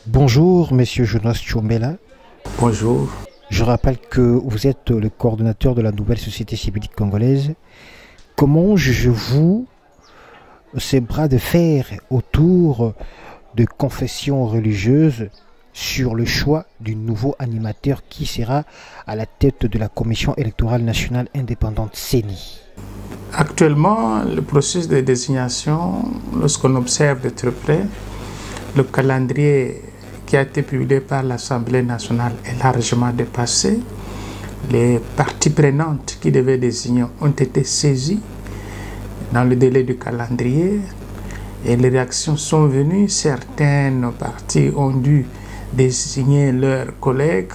Bonjour, Monsieur Jonas Tchombela. Bonjour. Je rappelle que vous êtes le coordonnateur de la nouvelle société civile congolaise. Comment jugez-vous ces bras de fer autour de confessions religieuses sur le choix du nouveau animateur qui sera à la tête de la Commission électorale nationale indépendante CENI? Actuellement, le processus de désignation, lorsqu'on observe de très près, le calendrier qui a été publié par l'Assemblée nationale est largement dépassé. Les parties prenantes qui devaient désigner ont été saisies dans le délai du calendrier et les réactions sont venues. Certaines parties ont dû désigner leurs collègues.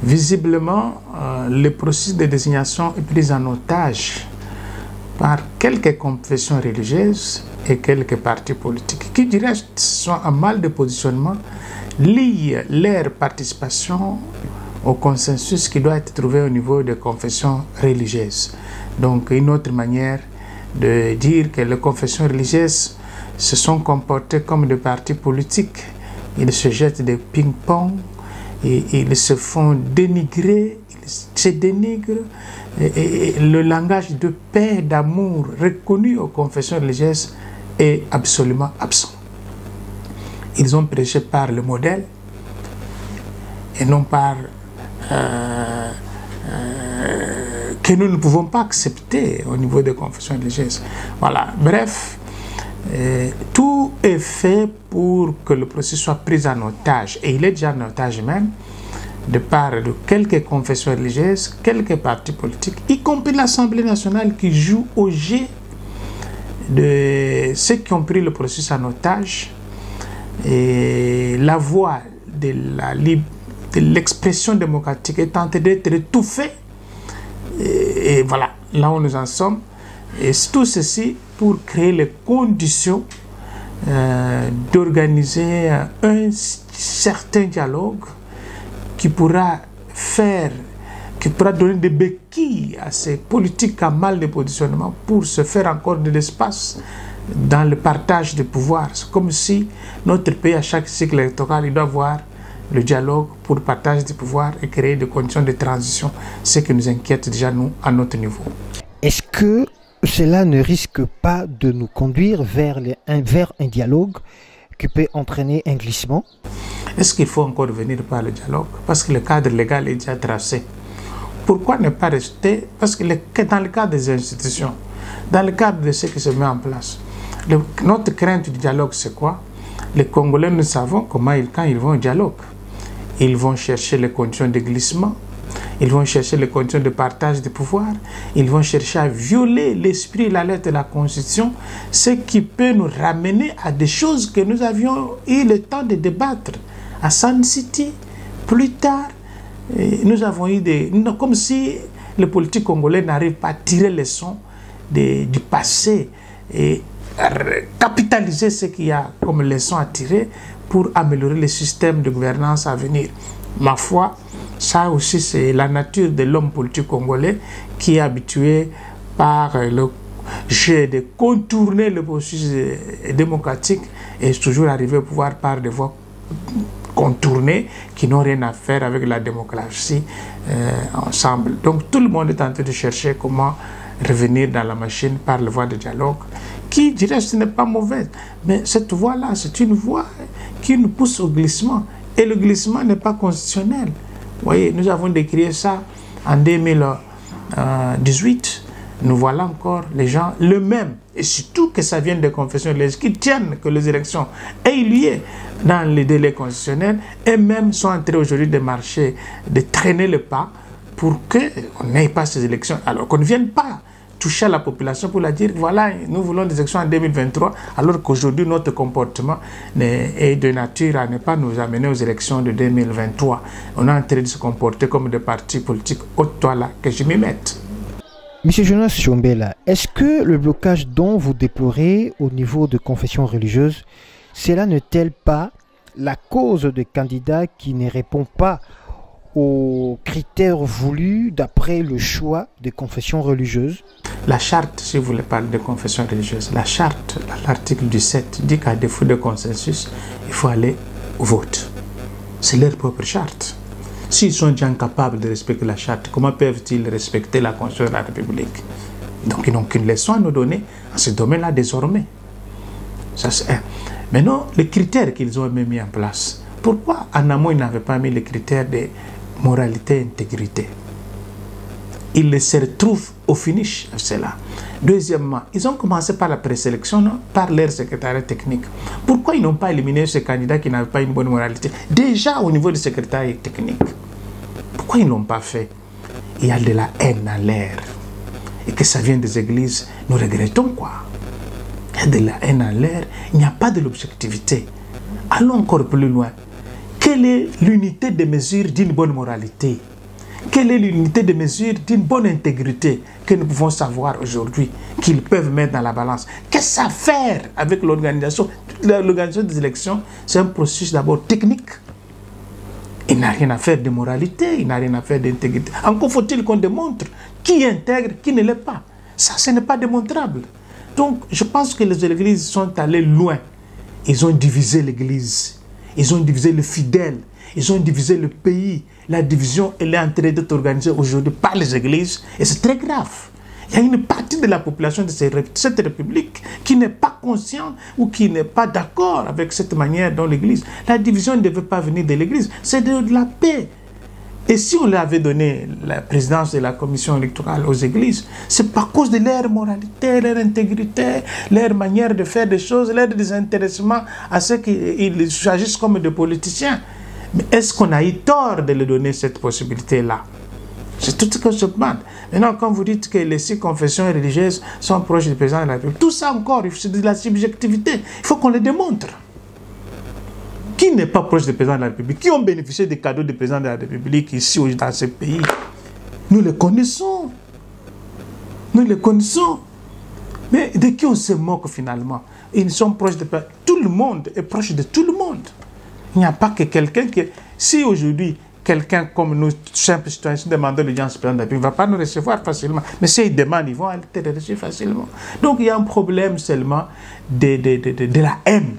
Visiblement, le processus de désignation est pris en otage par quelques confessions religieuses et quelques partis politiques qui, du reste, sont en mal de positionnement, lient leur participation au consensus qui doit être trouvé au niveau des confessions religieuses. Donc, une autre manière de dire que les confessions religieuses se sont comportées comme des partis politiques. Ils se jettent des ping-pong, et ils se font dénigrer, ils se dénigrent. Et le langage de paix, d'amour reconnu aux confessions religieuses est absolument absent. Ils ont prêché par le modèle et non par que nous ne pouvons pas accepter au niveau des confessions religieuses. Voilà, bref, tout est fait pour que le processus soit pris en otage, et il est déjà en otage même, de part de quelques confessions religieuses, quelques partis politiques, y compris l'Assemblée nationale qui joue au jeu de ceux qui ont pris le processus en otage. Et la voix de l'expression démocratique est en train d'être étouffée. Et voilà, là où nous en sommes. Et tout ceci pour créer les conditions d'organiser un certain dialogue qui pourra donner des béquilles à ces politiques à mal de positionnement pour se faire encore de l'espace dans le partage de pouvoir. C'est comme si notre pays, à chaque cycle électoral, il doit avoir le dialogue pour partage du pouvoir et créer des conditions de transition, ce qui nous inquiète déjà, nous, à notre niveau. Est-ce que cela ne risque pas de nous conduire vers un dialogue qui peut entraîner un glissement? Est-ce qu'il faut encore venir par le dialogue? Parce que le cadre légal est déjà tracé. Pourquoi ne pas rester? Parce que dans le cadre des institutions, dans le cadre de ce qui se met en place, notre crainte du dialogue, c'est quoi? Les Congolais, nous savons quand ils vont au dialogue, ils vont chercher les conditions de glissement, ils vont chercher les conditions de partage de pouvoir, ils vont chercher à violer l'esprit et la lettre de la Constitution, ce qui peut nous ramener à des choses que nous avions eu le temps de débattre à Sun City, plus tard. Nous avons eu comme si les politiques congolais n'arrivent pas à tirer les leçons du passé et à capitaliser ce qu'il y a comme leçon à tirer pour améliorer les systèmes de gouvernance à venir. Ma foi, ça aussi c'est la nature de l'homme politique congolais qui est habitué par le jeu de contourner le processus démocratique et toujours arriver au pouvoir par des voies contournées qui n'ont rien à faire avec la démocratie ensemble. Donc tout le monde est en train de chercher comment revenir dans la machine par la voie de dialogue qui, je dirais, ce n'est pas mauvaise. Mais cette voie-là, c'est une voie qui nous pousse au glissement. Et le glissement n'est pas constitutionnel. Vous voyez, nous avons décrié ça en 2018. Nous voilà encore les gens le même. Et surtout que ça vient des confessions religieuses qui tiennent que les élections aient lieu dans les délais constitutionnels et même sont en train aujourd'hui de marcher, de traîner le pas pour qu'on n'ait pas ces élections. Alors qu'on ne vienne pas toucher à la population pour la dire voilà, nous voulons des élections en 2023, alors qu'aujourd'hui notre comportement est de nature à ne pas nous amener aux élections de 2023. On est en train de se comporter comme des partis politiques. Ôte-toi là, que je m'y mette. Monsieur Jonas Tchombela, est-ce que le blocage dont vous déplorez au niveau de confessions religieuses, cela n'est-elle pas la cause de candidats qui ne répondent pas aux critères voulus d'après le choix des confessions religieuses? La charte, si vous voulez parler de confession religieuse, la charte, l'article 17, dit qu'à défaut de consensus, il faut aller vote. C'est leur propre charte. S'ils sont déjà incapables de respecter la charte, comment peuvent-ils respecter la Constitution de la République? Donc ils n'ont qu'une leçon à nous donner en ce domaine-là désormais. Ça, c'est un. Maintenant, les critères qu'ils ont mis en place. Pourquoi en amont ils n'avaient pas mis les critères de moralité et intégrité? Ils se retrouvent au finish de cela. Deuxièmement, ils ont commencé par la présélection, non? Par leur secrétariat technique. Pourquoi ils n'ont pas éliminé ces candidats qui n'avaient pas une bonne moralité? Déjà au niveau du secrétariat technique. Pourquoi ils ne l'ont pas fait? Il y a de la haine en l'air. Et que ça vient des églises, nous regrettons quoi? Il y a de la haine en l'air, il n'y a pas de l'objectivité. Allons encore plus loin. Quelle est l'unité de mesure d'une bonne moralité? Quelle est l'unité de mesure d'une bonne intégrité que nous pouvons savoir aujourd'hui, qu'ils peuvent mettre dans la balance? Qu'est-ce que ça a à faire avec l'organisation? L'organisation des élections, c'est un processus d'abord technique. Il n'a rien à faire de moralité, il n'a rien à faire d'intégrité. Encore faut-il qu'on démontre qui est intègre, qui ne l'est pas. Ça, ce n'est pas démontrable. Donc, je pense que les églises sont allées loin. Ils ont divisé l'église. Ils ont divisé les fidèles. Ils ont divisé le pays. La division, elle est en train d'être organisée aujourd'hui par les églises. Et c'est très grave. Il y a une partie de la population de cette république qui n'est pas consciente ou qui n'est pas d'accord avec cette manière dont l'église. La division ne devait pas venir de l'église. C'est de la paix. Et si on leur avait donné la présidence de la commission électorale aux églises, c'est pas à cause de leur moralité, leur intégrité, leur manière de faire des choses, leur désintéressement à ce qu'ils agissent comme des politiciens. Mais est-ce qu'on a eu tort de leur donner cette possibilité-là? C'est tout ce que je me demande. Maintenant, quand vous dites que les 6 confessions religieuses sont proches du président de la République, tout ça encore, c'est de la subjectivité. Il faut qu'on le démontre. Qui n'est pas proche du président de la République? Qui ont bénéficié des cadeaux du président de la République ici, dans ce pays? Nous les connaissons. Nous les connaissons. Mais de qui on se moque finalement? Ils sont proches de... Tout le monde est proche de tout le monde. Il n'y a pas que quelqu'un qui... Si aujourd'hui, quelqu'un comme nous, simples citoyens, demandent l'audience du président de la République, il ne va pas nous recevoir facilement. Mais s'ils demandent, ils vont aller te recevoir facilement. Donc il y a un problème seulement de la haine.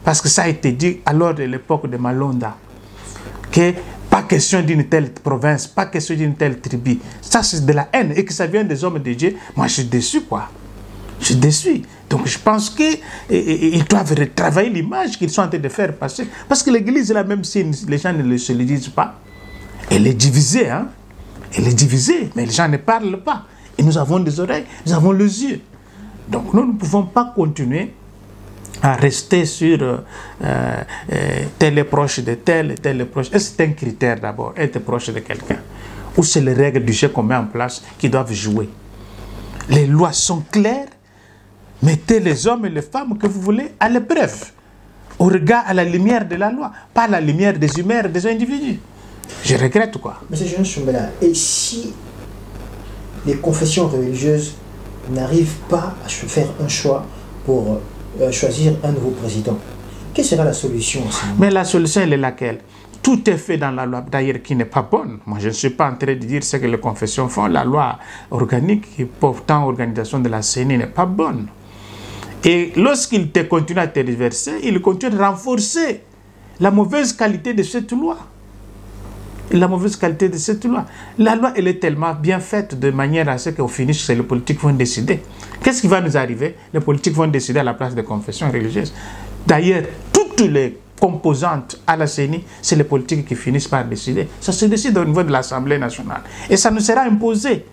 Parce que ça a été dit alors de l'époque de Malonda, que pas question d'une telle province, pas question d'une telle tribu. Ça, c'est de la haine et que ça vient des hommes de Dieu. Moi, je suis déçu, quoi. Je suis déçu. Donc, je pense qu'ils doivent retravailler l'image qu'ils sont en train de faire passer. Parce que l'église, là, même si les gens ne se le disent pas, elle est divisée, hein. Elle est divisée, mais les gens ne parlent pas. Et nous avons des oreilles, nous avons les yeux. Donc, nous ne pouvons pas continuer à rester sur tel est proche de tel est proche. Est-ce que c'est un critère d'abord, être proche de quelqu'un? Ou c'est les règles du jeu qu'on met en place qui doivent jouer? Les lois sont claires. Mettez les hommes et les femmes que vous voulez à l'épreuve, au regard, à la lumière de la loi, pas à la lumière des humains, des individus. Je regrette quoi. Monsieur Jean Soumbela, et si les confessions religieuses n'arrivent pas à faire un choix pour choisir un nouveau président, quelle sera la solution? Mais la solution, elle est laquelle? Tout est fait dans la loi, d'ailleurs, qui n'est pas bonne. Moi, je ne suis pas en train de dire ce que les confessions font. La loi organique qui portant organisation de la CENI n'est pas bonne. Et lorsqu'il continue à tergiverser, il continue de renforcer la mauvaise qualité de cette loi. La mauvaise qualité de cette loi. La loi, elle est tellement bien faite de manière à ce qu'au finish, c'est les politiques vont décider. Qu'est-ce qui va nous arriver? Les politiques vont décider à la place des confessions religieuses. D'ailleurs, toutes les composantes à la CENI, c'est les politiques qui finissent par décider. Ça se décide au niveau de l'Assemblée nationale. Et ça nous sera imposé.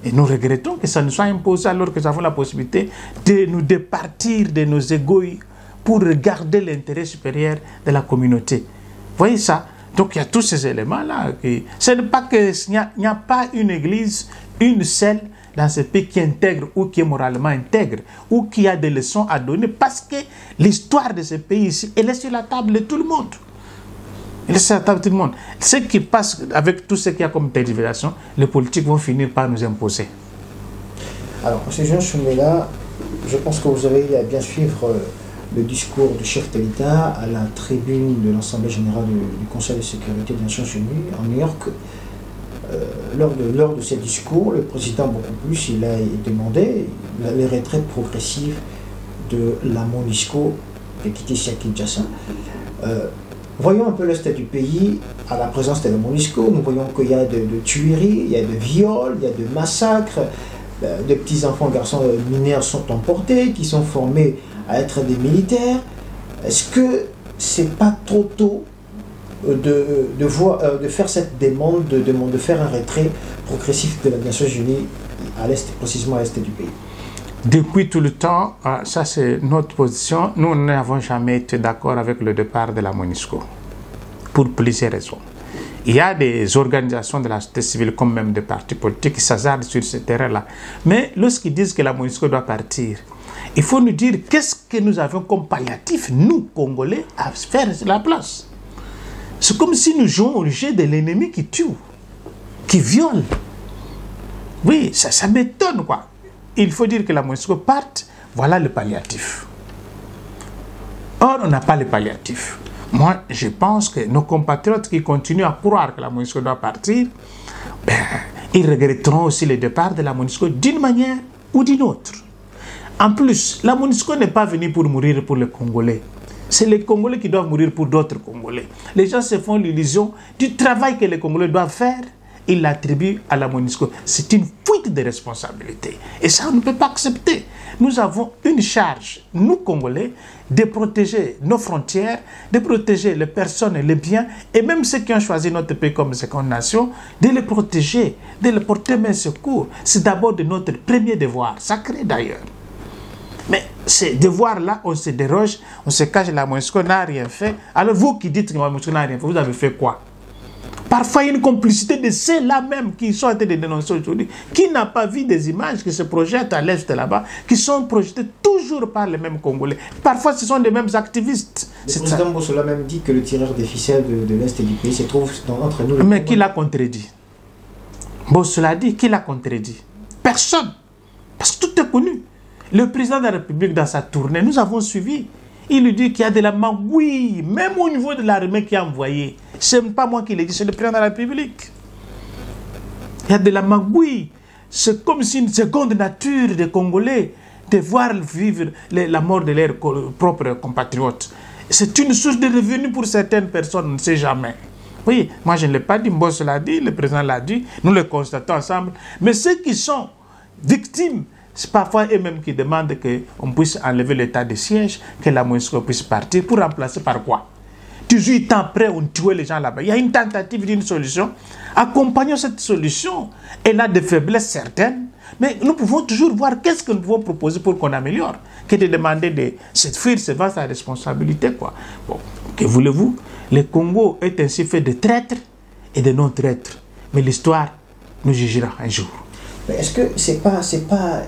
Et nous regrettons que ça nous soit imposé alors que nous avons la possibilité de nous départir de nos égoïs pour regarder l'intérêt supérieur de la communauté. Vous voyez ça? Donc il y a tous ces éléments-là. Ce n'est pas qu'il n'y a pas une église, une seule dans ce pays qui intègre ou qui est moralement intègre ou qui a des leçons à donner parce que l'histoire de ce pays ici, elle est sur la table de tout le monde. Elle est sur la table de tout le monde. Ce qui passe avec tout ce qu'il y a comme tergiversation, les politiques vont finir par nous imposer. Alors, M. Jean Soumbela, je pense que vous avez bien suivre le discours du chef de l'État à la tribune de l'Assemblée générale du Conseil de sécurité des Nations Unies en New York. Lors de ce discours, le président, beaucoup plus, il a demandé les retraites progressives de la MONUSCO de quitter Kinshasa. Voyons un peu l'est du pays, à la présence de la MONUSCO, nous voyons qu'il y a de tueries, il y a de viols, il y a de massacres, de petits enfants, garçons mineurs sont emportés, qui sont formés à être des militaires. Est-ce que c'est pas trop tôt de faire cette demande, de faire un retrait progressif de la Nations Unies à l'est, précisément à l'est du pays? Depuis tout le temps, ça c'est notre position, nous n'avons jamais été d'accord avec le départ de la MONUSCO, pour plusieurs raisons. Il y a des organisations de la société civile, comme même des partis politiques, qui s'hasardent sur ce terrain-là. Mais lorsqu'ils disent que la MONUSCO doit partir, il faut nous dire qu'est-ce que nous avons comme palliatif, nous, Congolais, à faire à la place. C'est comme si nous jouons au jeu de l'ennemi qui tue, qui viole. Oui, ça m'étonne, quoi. Il faut dire que la MONUSCO parte, voilà le palliatif. Or, on n'a pas le palliatif. Moi, je pense que nos compatriotes qui continuent à croire que la MONUSCO doit partir, ils regretteront aussi le départ de la MONUSCO d'une manière ou d'une autre. En plus, la MONUSCO n'est pas venue pour mourir pour les Congolais. C'est les Congolais qui doivent mourir pour d'autres Congolais. Les gens se font l'illusion du travail que les Congolais doivent faire. Ils l'attribuent à la MONUSCO. C'est une fuite de responsabilité. Et ça, on ne peut pas accepter. Nous avons une charge, nous Congolais, de protéger nos frontières, de protéger les personnes et les biens, et même ceux qui ont choisi notre pays comme seconde nation, de les protéger, de les porter main secours. C'est d'abord de notre premier devoir, sacré d'ailleurs. Mais ces devoirs-là, on se déroge, on se cache, la MONUSCO n'a rien fait. Alors vous qui dites que la MONUSCO n'a rien fait, vous avez fait quoi? Parfois, il y a une complicité de ceux-là même qui sont en train de dénoncer aujourd'hui, qui n'a pas vu des images qui se projettent à l'est là-bas, qui sont projetées toujours par les mêmes Congolais. Parfois, ce sont les mêmes activistes. Le président Bossola même dit que le tireur des ficelles de l'est du pays se trouve entre nous. Mais qui l'a contredit? Bossola dit, qui l'a contredit? Personne. Parce que tout est connu. Le président de la République, dans sa tournée, nous avons suivi. Il lui dit qu'il y a de la magouille, même au niveau de l'armée qui a envoyé. Ce n'est pas moi qui l'ai dit, c'est le président de la République. Il y a de la magouille. C'est comme si une seconde nature des Congolais de voir vivre la mort de leurs propres compatriotes. C'est une source de revenus pour certaines personnes, on ne sait jamais. Oui, moi je ne l'ai pas dit, Mbosso l'a dit, le président l'a dit, nous le constatons ensemble. Mais ceux qui sont victimes, c'est parfois eux-mêmes qui demandent qu'on puisse enlever l'état de siège, que la MONUSCO puisse partir, pour remplacer par quoi? 18 ans après, on tuait les gens là-bas. Il y a une tentative d'une solution. Accompagnons cette solution. Elle a des faiblesses certaines, mais nous pouvons toujours voir qu'est-ce que nous pouvons proposer pour qu'on améliore. Que de demander de se fuir, c'est sa responsabilité, quoi. Bon, que voulez-vous? Le Congo est ainsi fait de traîtres et de non-traîtres. Mais l'histoire nous jugera un jour. Mais est-ce que c'est pas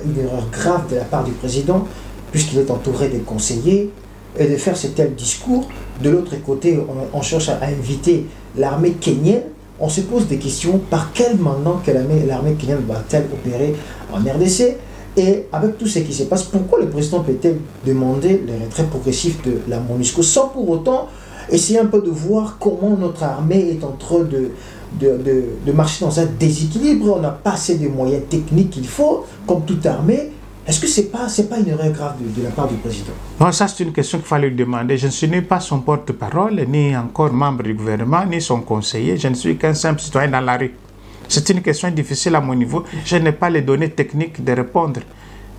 une erreur grave de la part du président, puisqu'il est entouré des conseillers, et de faire ce tel discours? De l'autre côté, on cherche à inviter l'armée kenyenne. On se pose des questions. Par quel mandat que l'armée kenyenne va-t-elle opérer en RDC? Et avec tout ce qui se passe, pourquoi le président peut-il demander le retrait progressif de la MONUSCO sans pour autant essayer un peu de voir comment notre armée est en train de marcher dans un déséquilibre? On n'a pas assez de moyens techniques qu'il faut, comme toute armée. Est-ce que ce n'est pas une erreur grave de la part du président? Non, ça c'est une question qu'il fallait lui demander. Je ne suis pas son porte-parole, ni encore membre du gouvernement, ni son conseiller. Je ne suis qu'un simple citoyen dans la rue. C'est une question difficile à mon niveau. Je n'ai pas les données techniques de répondre.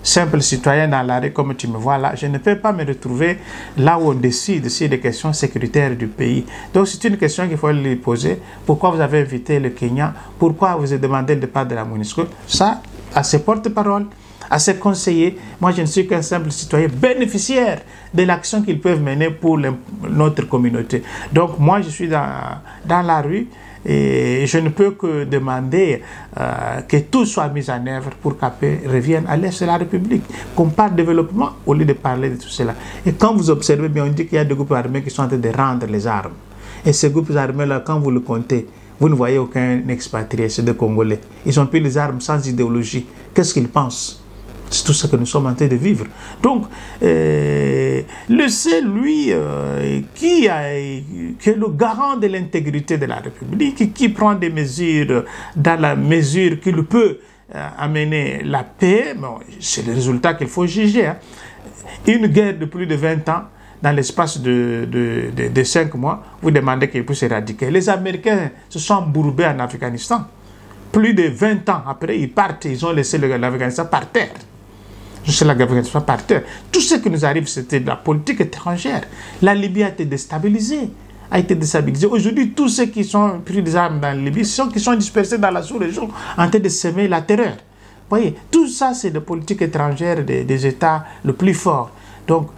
Simple citoyen dans la rue, comme tu me vois là, je ne peux pas me retrouver là où on décide sur des questions sécuritaires du pays. Donc c'est une question qu'il faut lui poser. Pourquoi vous avez invité le Kenya? Pourquoi vous avez demandé le départ de la MONUSCO? Ça, à ses porte-paroles, à ses conseillers, moi je ne suis qu'un simple citoyen bénéficiaire de l'action qu'ils peuvent mener pour notre communauté. Donc moi je suis dans la rue et je ne peux que demander que tout soit mis en œuvre pour qu'après revienne à l'est de la République, qu'on parle de développement au lieu de parler de tout cela. Et quand vous observez bien, on dit qu'il y a des groupes armés qui sont en train de rendre les armes. Et ces groupes armés-là, quand vous le comptez, vous ne voyez aucun expatrié, c'est des Congolais. Ils ont pris les armes sans idéologie. Qu'est-ce qu'ils pensent? C'est tout ce que nous sommes en train de vivre. Donc, le seul, lui, qui est le garant de l'intégrité de la République, qui prend des mesures dans la mesure qu'il peut amener la paix, bon, c'est le résultat qu'il faut juger. Hein. Une guerre de plus de 20 ans dans l'espace de 5 mois, vous demandez qu'il puisse éradiquer. Les Américains se sont embourbés en Afghanistan. Plus de 20 ans après, ils partent, ils ont laissé l'Afghanistan par terre. L'Afghanistan par terre. Tout ce qui nous arrive, c'était de la politique étrangère. La Libye a été déstabilisée. Aujourd'hui, tous ceux qui sont pris des armes dans la Libye, ceux qui sont dispersés dans la sous-région, en train de semer la terreur. Vous voyez, tout ça, c'est de politique étrangère des États le plus forts. Donc,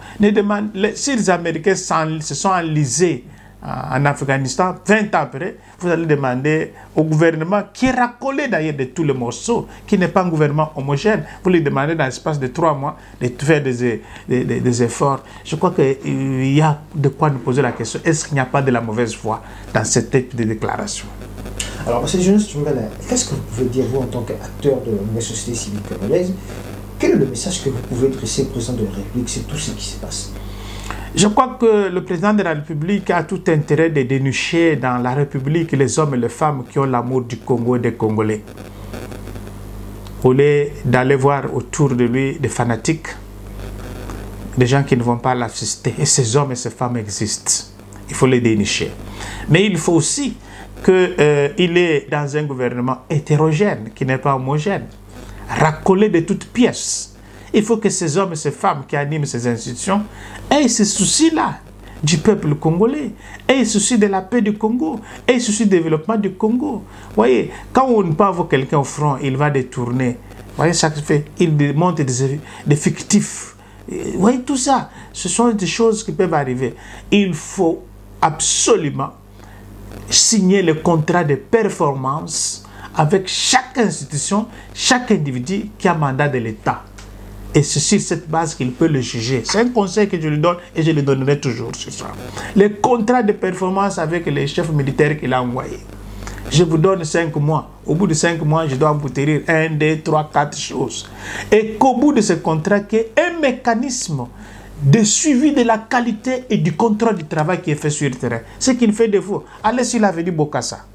si les Américains se sont enlisés en Afghanistan, 20 ans après, vous allez demander au gouvernement, qui est racolé d'ailleurs de tous les morceaux, qui n'est pas un gouvernement homogène, vous lui demandez dans l'espace de 3 mois de faire des efforts. Je crois qu'il y a de quoi nous poser la question, est-ce qu'il n'y a pas de la mauvaise foi dans ce type de déclaration? Alors, M. Jonas Tchombala, qu'est-ce que vous pouvez dire, vous, en tant qu'acteur de la société civile congolaise? Quel est le message que vous pouvez adresser au président de la République sur tout ce qui se passe? Je crois que le président de la République a tout intérêt de dénicher dans la République les hommes et les femmes qui ont l'amour du Congo et des Congolais. Au lieu d'aller voir autour de lui des fanatiques, des gens qui ne vont pas l'assister. Et ces hommes et ces femmes existent. Il faut les dénicher. Mais il faut aussi qu'il est dans un gouvernement hétérogène, qui n'est pas homogène, racolé de toutes pièces. Il faut que ces hommes et ces femmes qui animent ces institutions aient ce souci-là du peuple congolais, aient ce souci de la paix du Congo, aient ce souci du développement du Congo. Vous voyez, quand on ne peut avoir quelqu'un au front, il va détourner. Vous voyez, chaque fait, il monte des fictifs. Vous voyez, tout ça, ce sont des choses qui peuvent arriver. Il faut absolument signer le contrat de performance avec chaque institution, chaque individu qui a mandat de l'État. Et c'est sur cette base qu'il peut le juger. C'est un conseil que je lui donne et je le donnerai toujours ce soir. Les contrats de performance avec les chefs militaires qu'il a envoyés. Je vous donne 5 mois. Au bout de 5 mois, je dois vous tenir 1, 2, 3, 4 choses. Et qu'au bout de ce contrat, qu'il y ait un mécanisme de suivi de la qualité et du contrôle du travail qui est fait sur le terrain. Ce qui nous fait défaut. Allez sur l'avenue Bokassa.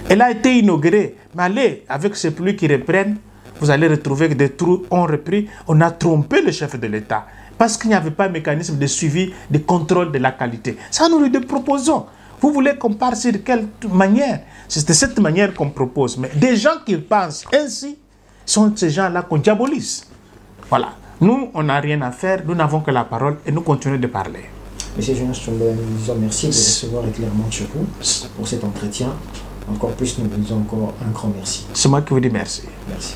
Elle a été inaugurée. Mais allez, avec ces pluies qui reprennent, vous allez retrouver que des trous ont repris. On a trompé le chef de l'État parce qu'il n'y avait pas un mécanisme de suivi, de contrôle de la qualité. Ça, nous le proposons. Vous voulez qu'on parle sur quelle manière? C'est de cette manière qu'on propose. Mais des gens qui pensent ainsi sont ces gens-là qu'on diabolise. Voilà. Nous, on n'a rien à faire. Nous n'avons que la parole et nous continuons de parler. Monsieur Jonas Tchombala, nous vous disons merci de recevoir éclairement chez vous pour cet entretien. Encore plus, nous vous disons encore un grand merci. C'est moi qui vous dis merci. Merci.